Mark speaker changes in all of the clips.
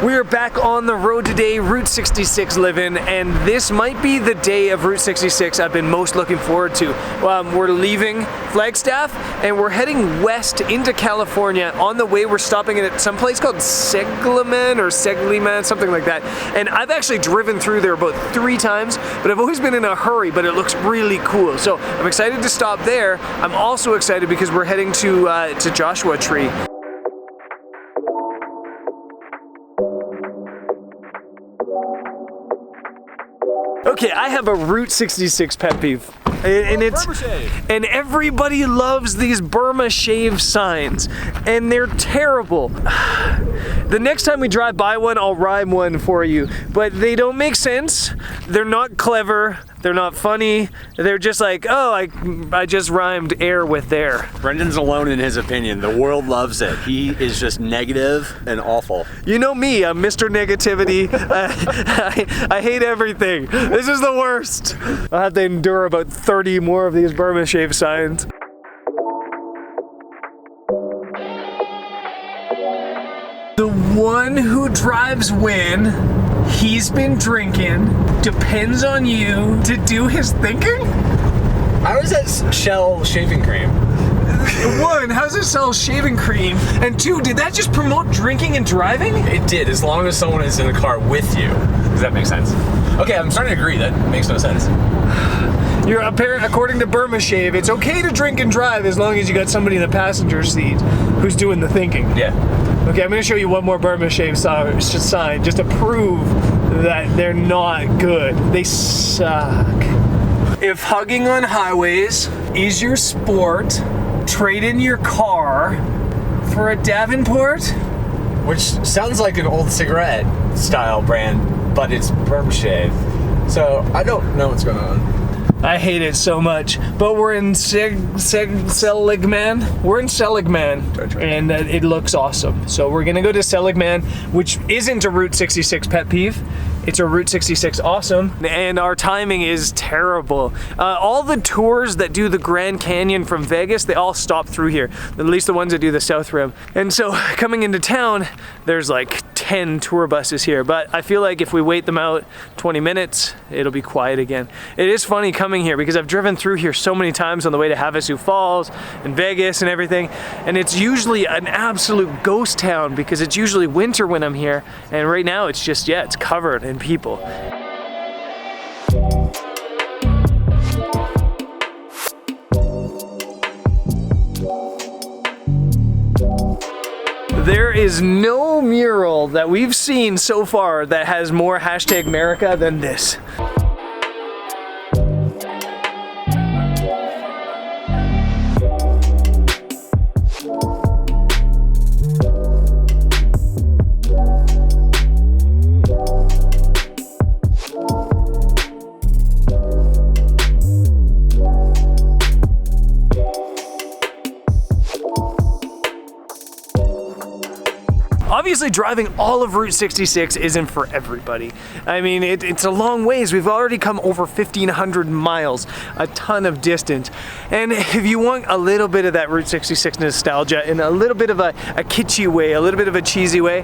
Speaker 1: We are back on the road today, Route 66 living, and this might be the day of Route 66 I've been most looking forward to. We're leaving Flagstaff and we're heading west into California. On the way, we're stopping at some place called Segliman, something like that. And I've actually driven through there about 3 times, but I've always been in a hurry, but it looks really cool. So I'm excited to stop there. I'm also excited because we're heading to Joshua Tree. Okay, I have a Route 66 pet peeve. And everybody loves these Burma shave signs, and they're terrible. The next time we drive by one, I'll rhyme one for you, but they don't make sense. They're not clever. They're not funny. They're just like, oh, I just rhymed air with air.
Speaker 2: Brendan's alone in his opinion. The world loves it. He is just negative and awful.
Speaker 1: You know me, I'm Mr. Negativity. I hate everything. This is the worst. I'll have to endure about 30 more of these Burma shave signs. The one who drives when he's been drinking depends on you to do his thinking?
Speaker 2: How is that Shell shaving cream?
Speaker 1: 1, how does it sell shaving cream? And 2, did that just promote drinking and driving?
Speaker 2: It did, as long as someone is in the car with you. Does that make sense? Okay, I'm starting to agree. That makes no sense.
Speaker 1: You're according to Burma Shave, it's okay to drink and drive as long as you got somebody in the passenger seat who's doing the thinking.
Speaker 2: Yeah.
Speaker 1: Okay, I'm gonna show you one more Burma Shave sign just to prove that they're not good. They suck. If hugging on highways is your sport, trade in your car for a Davenport.
Speaker 2: Which sounds like an old cigarette style brand, but it's Burma Shave. So I don't know what's going on.
Speaker 1: I hate it so much, but we're in Seligman. We're in Seligman, and it looks awesome. So we're gonna go to Seligman, which isn't a Route 66 pet peeve. It's a Route 66 awesome, and our timing is terrible. All the tours that do the Grand Canyon from Vegas, they all stop through here, at least the ones that do the South Rim. And so coming into town, there's like 10 tour buses here, but I feel like if we wait them out 20 minutes, it'll be quiet again. It is funny coming here because I've driven through here so many times on the way to Havasu Falls and Vegas and everything, and it's usually an absolute ghost town because it's usually winter when I'm here, and right now it's just, yeah, it's covered in people. There is no mural that we've seen so far that has more hashtag America than this. Obviously, driving all of Route 66 isn't for everybody. I mean, it's a long ways. We've already come over 1,500 miles, a ton of distance. And if you want a little bit of that Route 66 nostalgia in a little bit of a kitschy way, a little bit of a cheesy way,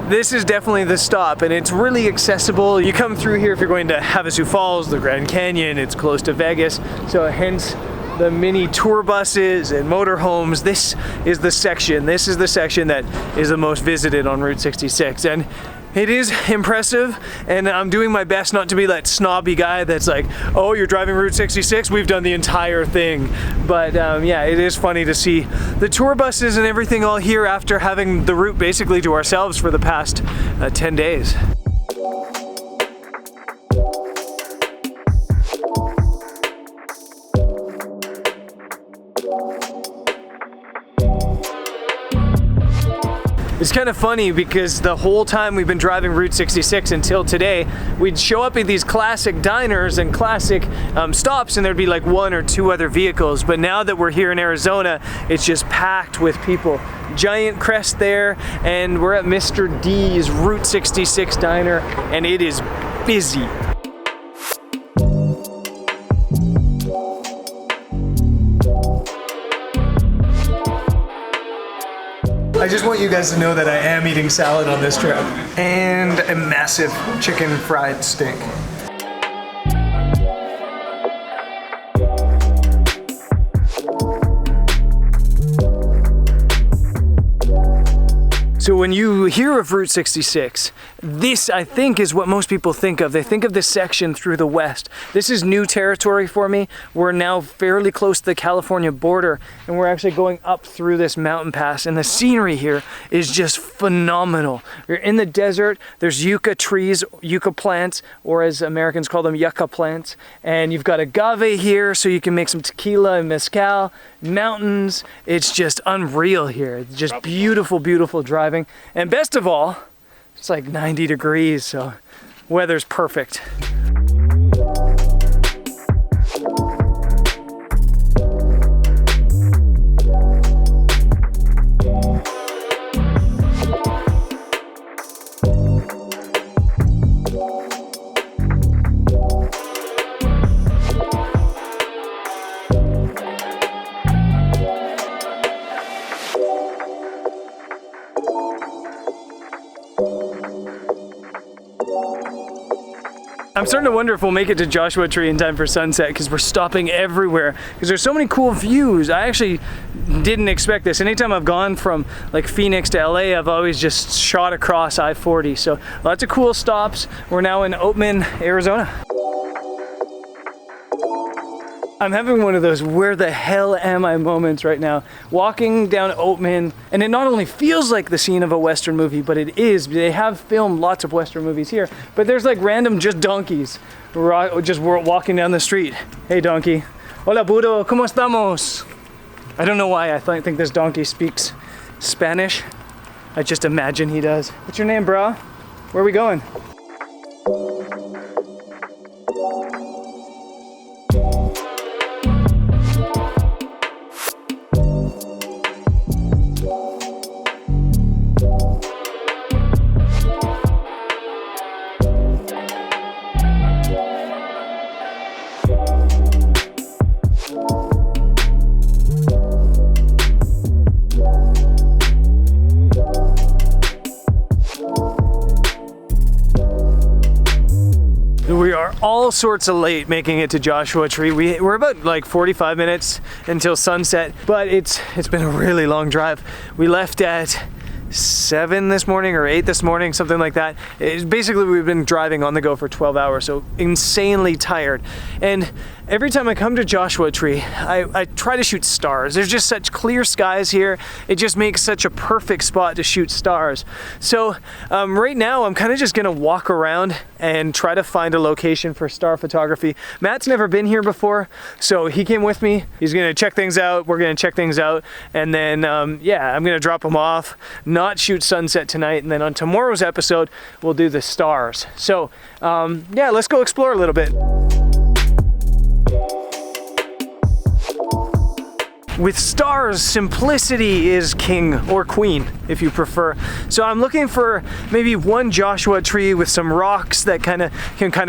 Speaker 1: this is definitely the stop, and it's really accessible. You come through here if you're going to Havasu Falls, the Grand Canyon, it's close to Vegas, so hence the mini tour buses and motorhomes. This is the section that is the most visited on Route 66, and it is impressive, and I'm doing my best not to be that snobby guy that's like, oh, you're driving Route 66, we've done the entire thing. But yeah, it is funny to see the tour buses and everything all here after having the route basically to ourselves for the past 10 days. It's kind of funny because the whole time we've been driving Route 66 until today, we'd show up at these classic diners and classic stops, and there'd be like 1 or 2 other vehicles. But now that we're here in Arizona, it's just packed with people. Giant crest there, and we're at Mr. D's Route 66 diner, and it is busy. I just want you guys to know that I am eating salad on this trip. And a massive chicken fried steak. So when you hear of Route 66, this I think is what most people think of. They think of this section through the west. This is new territory for me. We're now fairly close to the California border, and we're actually going up through this mountain pass, and the scenery here is just phenomenal. You're in the desert, there's yucca trees, yucca plants, or as Americans call them, yucca plants, and you've got agave here so you can make some tequila and mezcal, mountains. It's just unreal here. It's just beautiful, beautiful driving. And best of all, it's like 90 degrees, so weather's perfect. I'm starting to wonder if we'll make it to Joshua Tree in time for sunset, because we're stopping everywhere because there's so many cool views. I actually didn't expect this. Anytime I've gone from like Phoenix to LA, I've always just shot across I-40. So lots of cool stops. We're now in Oatman, Arizona. I'm having one of those where the hell am I moments right now. Walking down Oatman, and it not only feels like the scene of a Western movie, but it is. They have filmed lots of Western movies here, but there's like random just donkeys just walking down the street. Hey donkey. Hola burro, ¿cómo estamos? I don't know why I think this donkey speaks Spanish. I just imagine he does. What's your name, bro? Where are we going? We are all sorts of late making it to Joshua Tree. We're about like 45 minutes until sunset, but it's been a really long drive. We left at 7 this morning or 8 this morning, something like that. Basically, we've been driving on the go for 12 hours, so insanely tired. And every time I come to Joshua Tree, I try to shoot stars. There's just such clear skies here. It just makes such a perfect spot to shoot stars. So right now, I'm kind of just gonna walk around and try to find a location for star photography. Matt's never been here before, so he came with me. He's gonna check things out. We're gonna check things out, and then yeah, I'm gonna drop him off, not shoot sunset tonight, and then on tomorrow's episode, we'll do the stars. So yeah, let's go explore a little bit. With stars, simplicity is king, or queen, if you prefer. So I'm looking for maybe one Joshua Tree with some rocks that can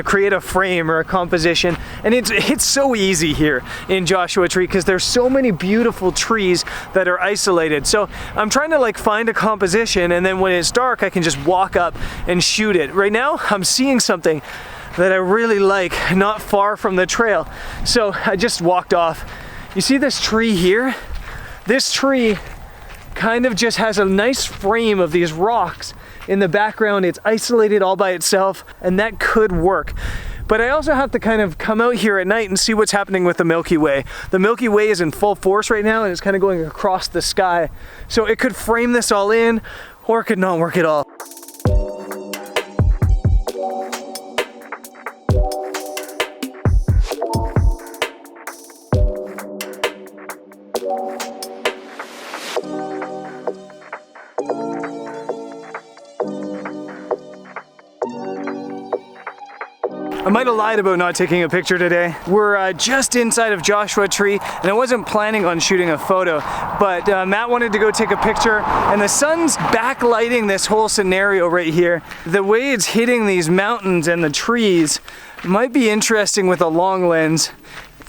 Speaker 1: create a frame or a composition. And it's so easy here in Joshua Tree because there's so many beautiful trees that are isolated. So I'm trying to like find a composition, and then when it's dark, I can just walk up and shoot it. Right now, I'm seeing something that I really like not far from the trail. So I just walked off. You see this tree here? This tree kind of just has a nice frame of these rocks in the background. It's isolated all by itself, and that could work. But I also have to kind of come out here at night and see what's happening with the Milky Way. The Milky Way is in full force right now, and it's kind of going across the sky. So it could frame this all in, or it could not work at all. I might have lied about not taking a picture today. We're just inside of Joshua Tree, and I wasn't planning on shooting a photo, but Matt wanted to go take a picture, and the sun's backlighting this whole scenario right here. The way it's hitting these mountains and the trees might be interesting with a long lens,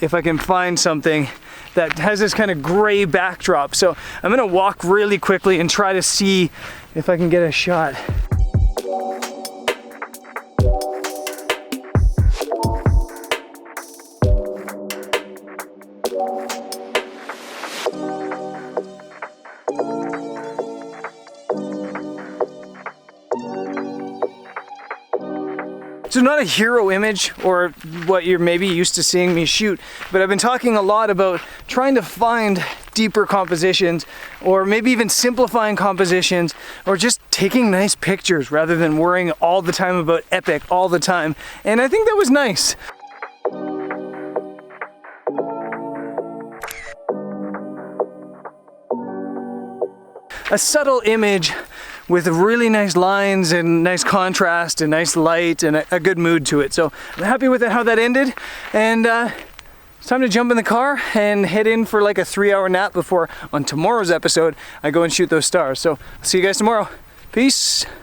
Speaker 1: if I can find something. that has this kind of gray backdrop. So I'm gonna walk really quickly and try to see if I can get a shot. So not a hero image or what you're maybe used to seeing me shoot, but I've been talking a lot about trying to find deeper compositions, or maybe even simplifying compositions, or just taking nice pictures rather than worrying all the time about epic all the time. And I think that was nice. A subtle image with really nice lines and nice contrast and nice light and a good mood to it. So I'm happy with how that ended, and it's time to jump in the car and head in for like a 3-hour nap before on tomorrow's episode I go and shoot those stars. So I'll see you guys tomorrow. Peace.